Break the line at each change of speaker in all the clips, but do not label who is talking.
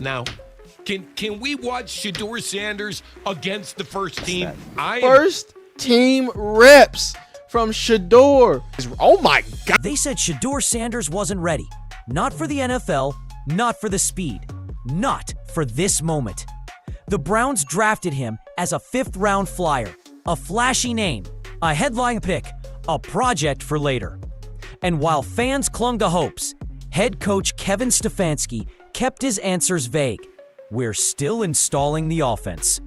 Now, can we watch Shedeur Sanders against the first team?
First team reps from Shedeur. Oh my God.
They said Shedeur Sanders wasn't ready. Not for the NFL, not for the speed, not for this moment. The Browns drafted him as a 5th-round flyer, a flashy name, a headline pick, a project for later. And while fans clung to hopes, head coach Kevin Stefanski kept his answers vague. We're still installing the offense.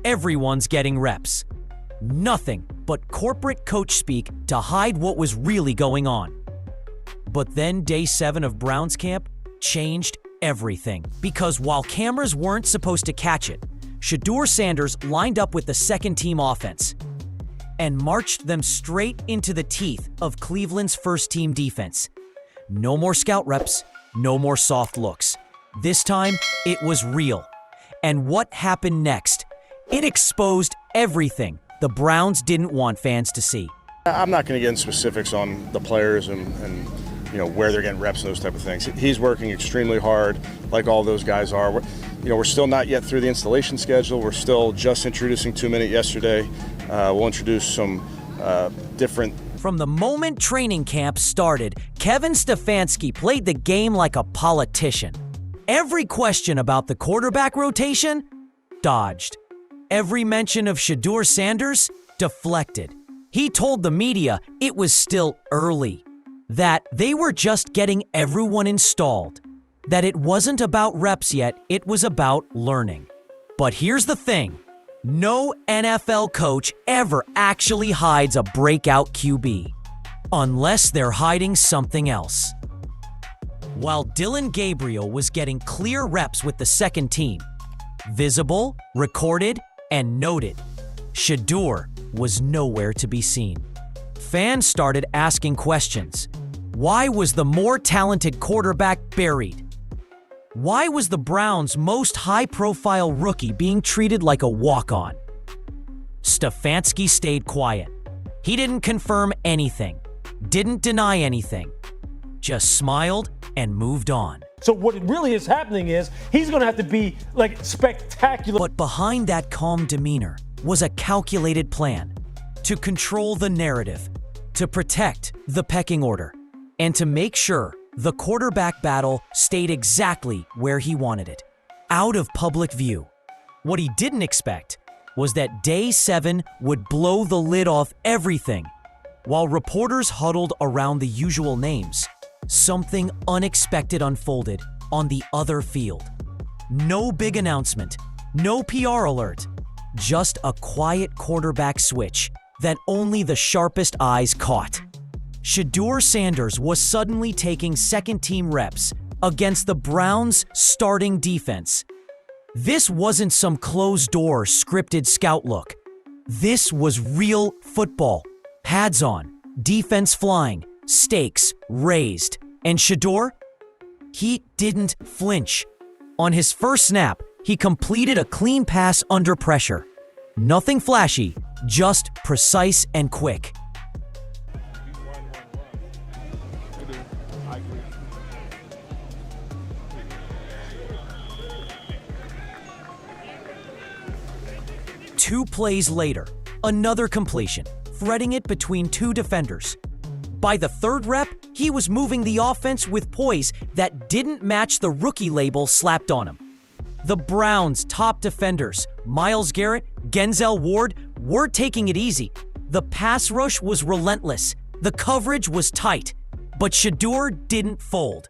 Everyone's getting reps. Nothing but corporate coach speak to hide what was really going on. But then day 7 of Browns camp changed everything. Because while cameras weren't supposed to catch it, Shedeur Sanders lined up with the second-team offense and marched them straight into the teeth of Cleveland's first-team defense. No more scout reps, no more soft looks. This time, it was real. And what happened next? It exposed everything the Browns didn't want fans to see.
I'm not going to get into specifics on the players and where they're getting reps and those type of things. He's working extremely hard, like all those guys are. We're still not yet through the installation schedule. We're still just introducing 2-minute yesterday. We'll introduce some different.
From the moment training camp started, Kevin Stefanski played the game like a politician. Every question about the quarterback rotation, dodged. Every mention of Shedeur Sanders, deflected. He told the media it was still early, that they were just getting everyone installed, that it wasn't about reps yet, it was about learning. But here's the thing, no NFL coach ever actually hides a breakout QB, unless they're hiding something else. While Gabriel was getting clear reps with the second team, visible, recorded, and noted, Shedeur was nowhere to be seen. Fans started asking questions. Why was the more talented quarterback buried? Why was the Browns' most high-profile rookie being treated like a walk-on? Stefanski stayed quiet. He didn't confirm anything, didn't deny anything, just smiled and moved on.
So what really is happening is he's going to have to be spectacular.
But behind that calm demeanor was a calculated plan to control the narrative, to protect the pecking order, and to make sure the quarterback battle stayed exactly where he wanted it, out of public view. What he didn't expect was that day 7 would blow the lid off everything. While reporters huddled around the usual names, something unexpected unfolded on the other field. No big announcement, no PR alert, just a quiet quarterback switch that only the sharpest eyes caught. Shedeur Sanders was suddenly taking second-team reps against the Browns' starting defense. This wasn't some closed-door scripted scout look. This was real football. Pads on, defense flying, stakes raised. And Shedeur? He didn't flinch. On his first snap, he completed a clean pass under pressure. Nothing flashy, just precise and quick. Two plays later, another completion, threading it between two defenders. By the third rep, he was moving the offense with poise that didn't match the rookie label slapped on him. The Browns' top defenders, Myles Garrett, Denzel Ward, were taking it easy. The pass rush was relentless. The coverage was tight. But Shedeur didn't fold.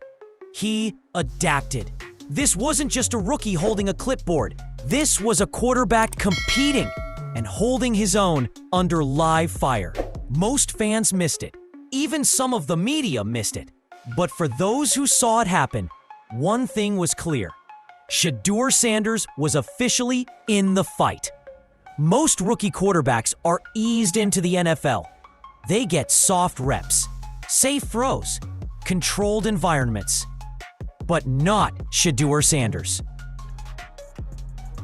He adapted. This wasn't just a rookie holding a clipboard. This was a quarterback competing and holding his own under live fire. Most fans missed it. Even some of the media missed it. But for those who saw it happen, one thing was clear. Shedeur Sanders was officially in the fight. Most rookie quarterbacks are eased into the NFL. They get soft reps, safe throws, controlled environments. But not Shedeur Sanders.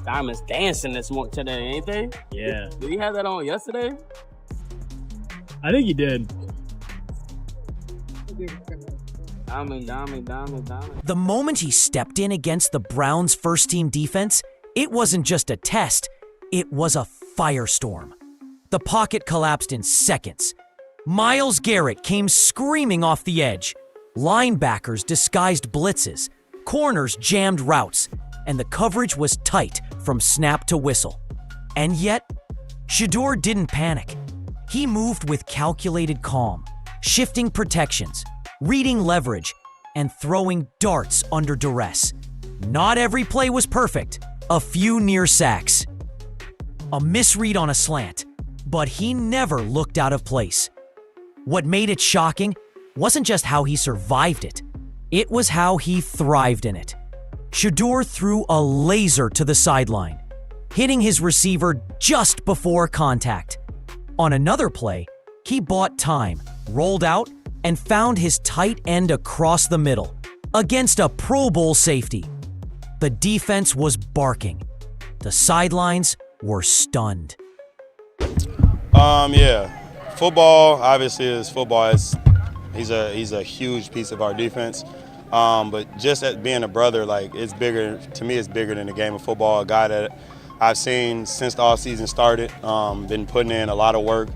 Diamonds dancing this morning today, ain't they?
Yeah.
Did he have that on yesterday?
I think he did.
I
The moment he stepped in against the Browns' first-team defense, it wasn't just a test, it was a firestorm. The pocket collapsed in seconds. Myles Garrett came screaming off the edge. Linebackers disguised blitzes, corners jammed routes, and the coverage was tight from snap to whistle. And yet, Shedeur didn't panic. He moved with calculated calm, shifting protections, reading leverage, and throwing darts under duress. Not every play was perfect. A few near sacks. A misread on a slant, but he never looked out of place. What made it shocking wasn't just how he survived it. It was how he thrived in it. Shedeur threw a laser to the sideline, hitting his receiver just before contact. On another play, he bought time, rolled out, and found his tight end across the middle against a Pro Bowl safety. The defense was barking. The sidelines were stunned.
Yeah. Football obviously is football. He's a huge piece of our defense. But just at being a brother, like it's bigger to me. It's bigger than the game of football. A guy that I've seen since the offseason started, been putting in a lot of work.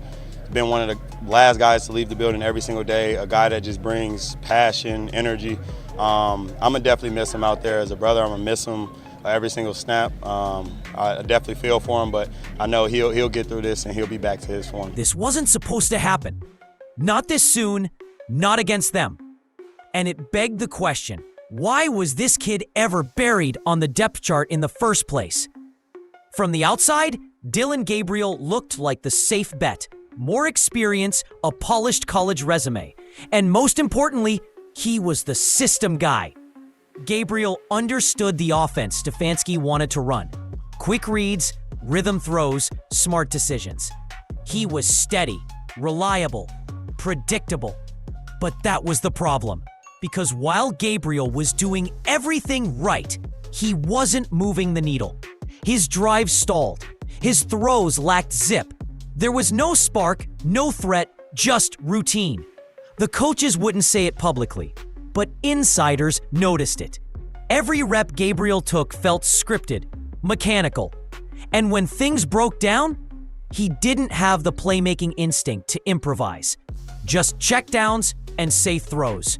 Been one of the last guys to leave the building every single day. A guy that just brings passion, energy. I'm gonna definitely miss him out there as a brother. I'm gonna miss him every single snap. I definitely feel for him, but I know he'll get through this and he'll be back to his form.
This wasn't supposed to happen. Not this soon, not against them. And it begged the question, why was this kid ever buried on the depth chart in the first place? From the outside, Dillon Gabriel looked like the safe bet. More experience, a polished college resume, and most importantly, he was the system guy. Gabriel understood the offense Stefanski wanted to run. Quick reads, rhythm throws, smart decisions. He was steady, reliable, predictable. But that was the problem, because while Gabriel was doing everything right, he wasn't moving the needle. His drive stalled. His throws lacked zip. There was no spark, no threat, just routine. The coaches wouldn't say it publicly, but insiders noticed it. Every rep Gabriel took felt scripted, mechanical. And when things broke down, he didn't have the playmaking instinct to improvise. Just checkdowns and safe throws.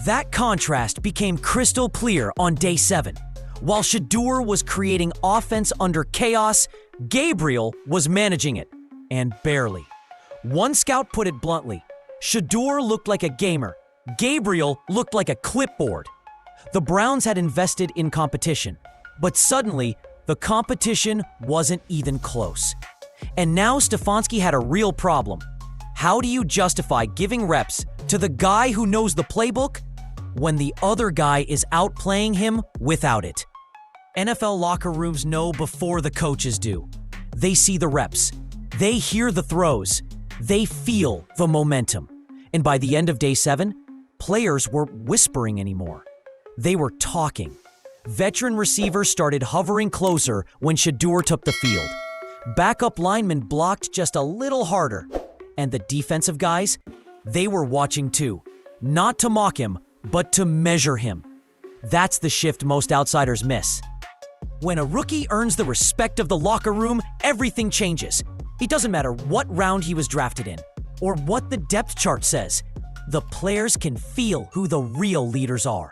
That contrast became crystal clear on day 7. While Shedeur was creating offense under chaos, Gabriel was managing it. And barely. One scout put it bluntly, Shedeur looked like a gamer. Gabriel looked like a clipboard. The Browns had invested in competition, but suddenly, the competition wasn't even close. And now Stefanski had a real problem. How do you justify giving reps to the guy who knows the playbook when the other guy is outplaying him without it? NFL locker rooms know before the coaches do. They see the reps. They hear the throws. They feel the momentum. And by the end of day 7, players weren't whispering anymore. They were talking. Veteran receivers started hovering closer when Shedeur took the field. Backup linemen blocked just a little harder. And the defensive guys, they were watching too. Not to mock him, but to measure him. That's the shift most outsiders miss. When a rookie earns the respect of the locker room, everything changes. It doesn't matter what round he was drafted in, or what the depth chart says. The players can feel who the real leaders are.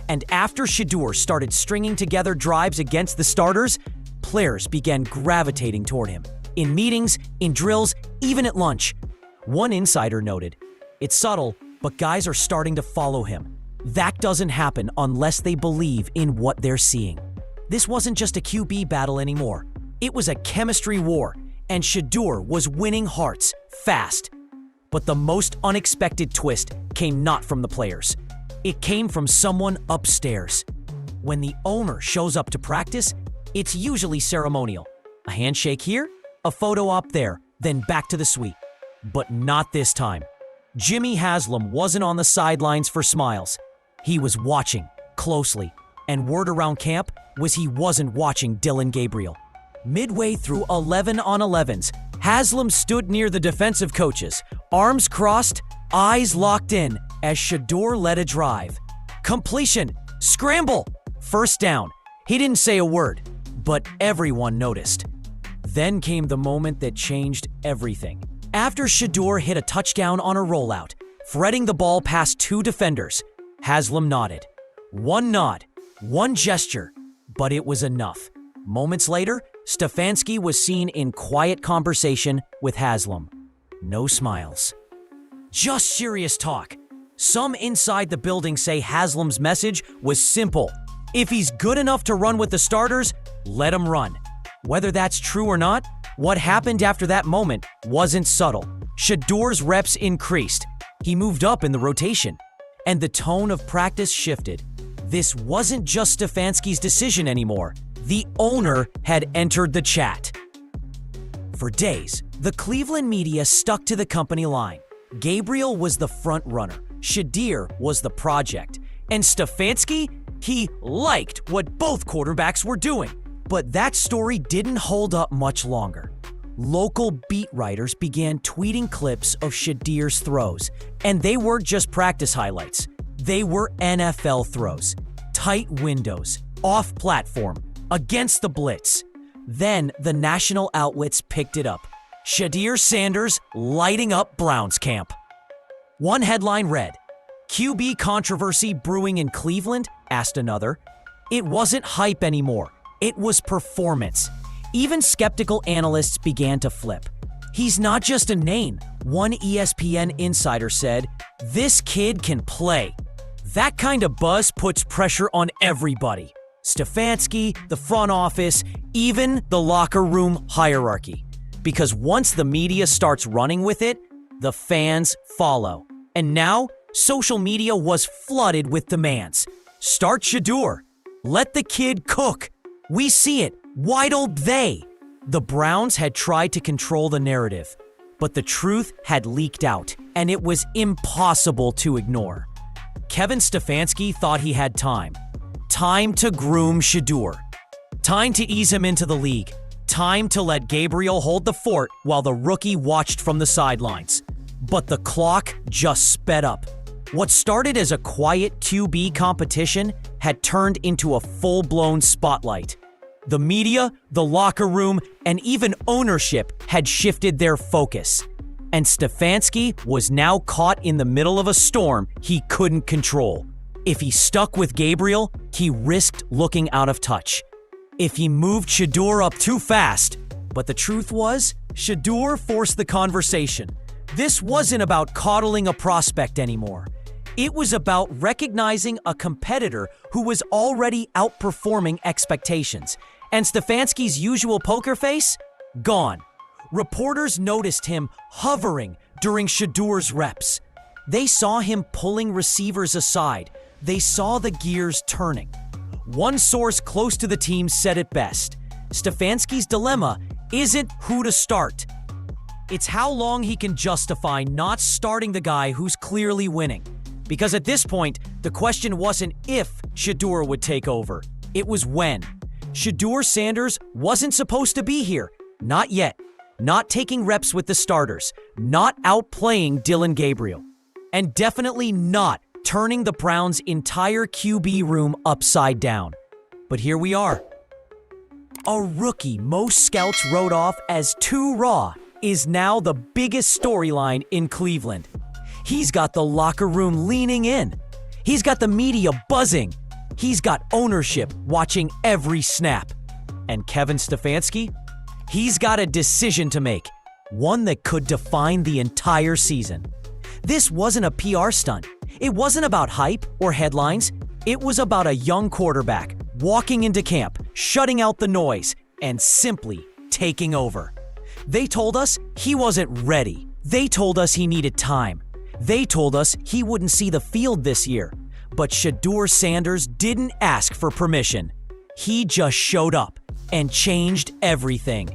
And after Shedeur started stringing together drives against the starters, players began gravitating toward him. In meetings, in drills, even at lunch. One insider noted, "It's subtle, but guys are starting to follow him. That doesn't happen unless they believe in what they're seeing." This wasn't just a QB battle anymore. It was a chemistry war, and Shedeur was winning hearts fast. But the most unexpected twist came not from the players. It came from someone upstairs. When the owner shows up to practice, it's usually ceremonial. A handshake here, a photo op there, then back to the suite. But not this time. Jimmy Haslam wasn't on the sidelines for smiles. He was watching closely, and word around camp was he wasn't watching Dillon Gabriel. Midway through 11-on-11s, Haslam stood near the defensive coaches, arms crossed, eyes locked in, as Shedeur led a drive. Completion! Scramble! First down. He didn't say a word, but everyone noticed. Then came the moment that changed everything. After Shedeur hit a touchdown on a rollout, threading the ball past 2 defenders, Haslam nodded. One nod, one gesture, but it was enough. Moments later, Stefanski was seen in quiet conversation with Haslam. No smiles. Just serious talk. Some inside the building say Haslam's message was simple. If he's good enough to run with the starters, let him run. Whether that's true or not, what happened after that moment wasn't subtle. Shedeur's reps increased. He moved up in the rotation, and the tone of practice shifted. This wasn't just Stefanski's decision anymore. The owner had entered the chat. For days, the Cleveland media stuck to the company line. Gabriel was the front runner. Shedeur was the project. And Stefanski, he liked what both quarterbacks were doing. But that story didn't hold up much longer. Local beat writers began tweeting clips of Shedeur's throws, and they weren't just practice highlights. They were NFL throws, tight windows, off platform, against the blitz. Then the national outlets picked it up. Shedeur Sanders lighting up Browns camp. One headline read, "QB controversy brewing in Cleveland?" asked another. It wasn't hype anymore. It was performance. Even skeptical analysts began to flip. He's not just a name. One ESPN insider said, "This kid can play." That kind of buzz puts pressure on everybody. Stefanski, the front office, even the locker room hierarchy. Because once the media starts running with it, the fans follow. And now, social media was flooded with demands. Start Shedeur. Let the kid cook. We see it. Why don't they? The Browns had tried to control the narrative, but the truth had leaked out, and it was impossible to ignore. Kevin Stefanski thought he had time. Time to groom Shedeur. Time to ease him into the league. Time to let Gabriel hold the fort while the rookie watched from the sidelines. But the clock just sped up. What started as a quiet QB competition had turned into a full-blown spotlight. The media, the locker room, and even ownership had shifted their focus. And Stefanski was now caught in the middle of a storm he couldn't control. If he stuck with Gabriel, he risked looking out of touch. If he moved Shedeur up too fast. But the truth was, Shedeur forced the conversation. This wasn't about coddling a prospect anymore. It was about recognizing a competitor who was already outperforming expectations. And Stefanski's usual poker face? Gone. Reporters noticed him hovering during Shedeur's reps. They saw him pulling receivers aside. They saw the gears turning. One source close to the team said it best. Stefanski's dilemma isn't who to start. It's how long he can justify not starting the guy who's clearly winning. Because at this point, the question wasn't if Shedeur would take over. It was when. Shedeur Sanders wasn't supposed to be here. Not yet. Not taking reps with the starters. Not outplaying Dillon Gabriel. And definitely not turning the Browns' entire QB room upside down. But here we are. A rookie most scouts wrote off as too raw is now the biggest storyline in Cleveland. He's got the locker room leaning in. He's got the media buzzing. He's got ownership watching every snap. And Kevin Stefanski? He's got a decision to make, one that could define the entire season. This wasn't a PR stunt. It wasn't about hype or headlines. It was about a young quarterback walking into camp, shutting out the noise, and simply taking over. They told us he wasn't ready. They told us he needed time. They told us he wouldn't see the field this year. But Shedeur Sanders didn't ask for permission. He just showed up and changed everything.